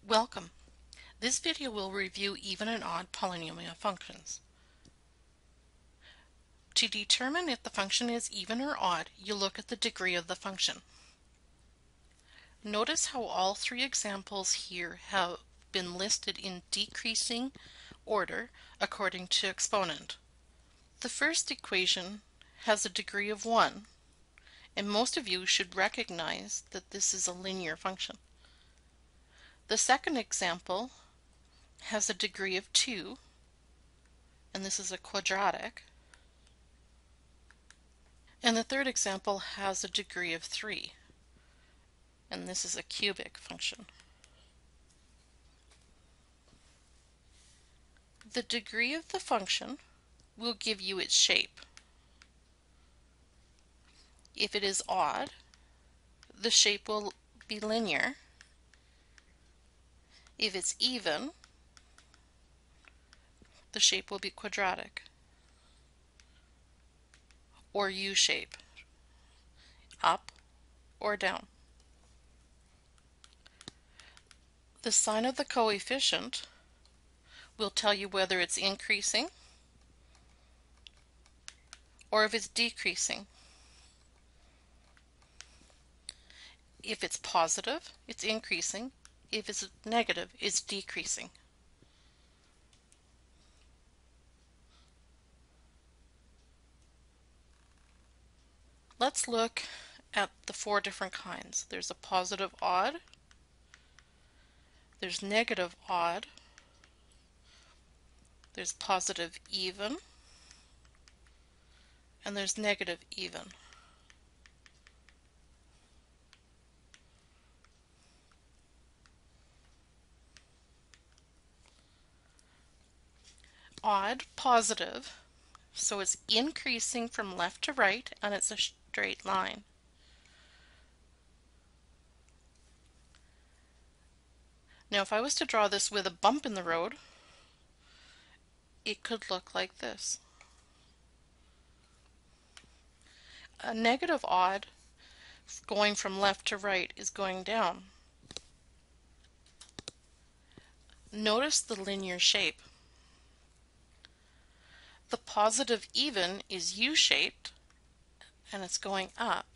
Welcome. This video will review even and odd polynomial functions. To determine if the function is even or odd, you look at the degree of the function. Notice how all three examples here have been listed in decreasing order according to exponent. The first equation has a degree of 1, and most of you should recognize that this is a linear function. The second example has a degree of 2, and this is a quadratic. And the third example has a degree of 3, and this is a cubic function. The degree of the function will give you its shape. If it is odd, the shape will be linear. If it's even, the shape will be quadratic or U-shape, up or down. The sign of the coefficient will tell you whether it's increasing or if it's decreasing. If it's positive, it's increasing. If it's negative, it's decreasing. Let's look at the 4 different kinds. There's a positive odd, there's negative odd, there's positive even, and there's negative even. Odd, positive, so it's increasing from left to right and it's a straight line. Now if I was to draw this with a bump in the road, it could look like this. A negative odd going from left to right is going down. Notice the linear shape. The positive even is U-shaped and it's going up.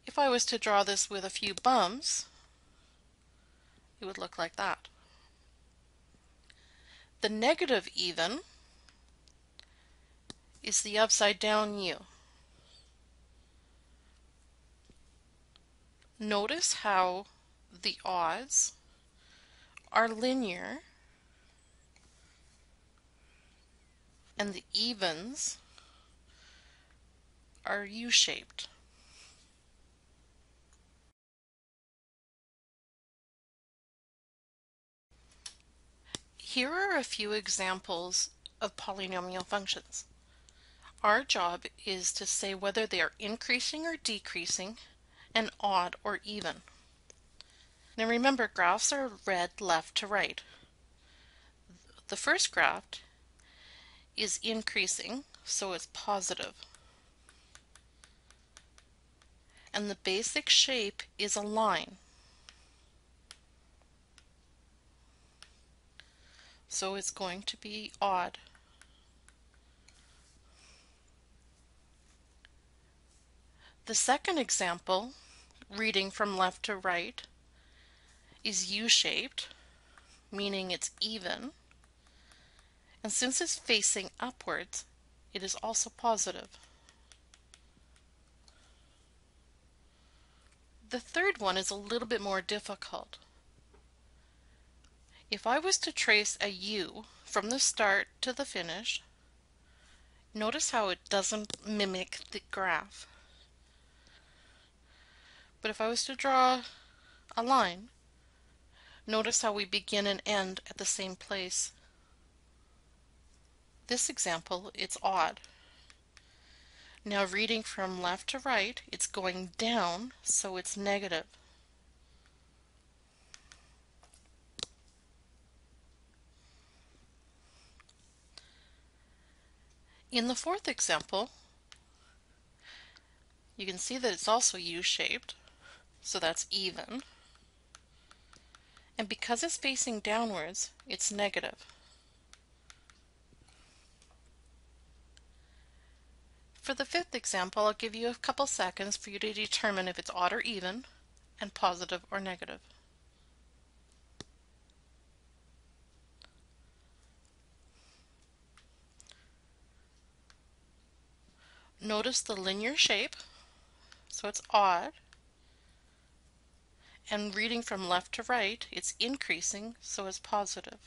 If I was to draw this with a few bumps, it would look like that. The negative even is the upside down U. Notice how the odds are linear and the evens are U-shaped. Here are a few examples of polynomial functions. Our job is to say whether they are increasing or decreasing, and odd or even. Now remember, graphs are read left to right. The first graph is increasing, so it's positive. And the basic shape is a line. So it's going to be odd. The second example, reading from left to right, is U-shaped, meaning it's even. And since it's facing upwards, it is also positive. The third one is a little bit more difficult. If I was to trace a U from the start to the finish, notice how it doesn't mimic the graph. But if I was to draw a line, notice how we begin and end at the same place. This example, it's odd. Now reading from left to right, it's going down, so it's negative. In the fourth example, you can see that it's also U-shaped, so that's even. And because it's facing downwards, it's negative. For the fifth example, I'll give you a couple seconds for you to determine if it's odd or even, and positive or negative. Notice the linear shape, so it's odd, and reading from left to right, it's increasing, so it's positive.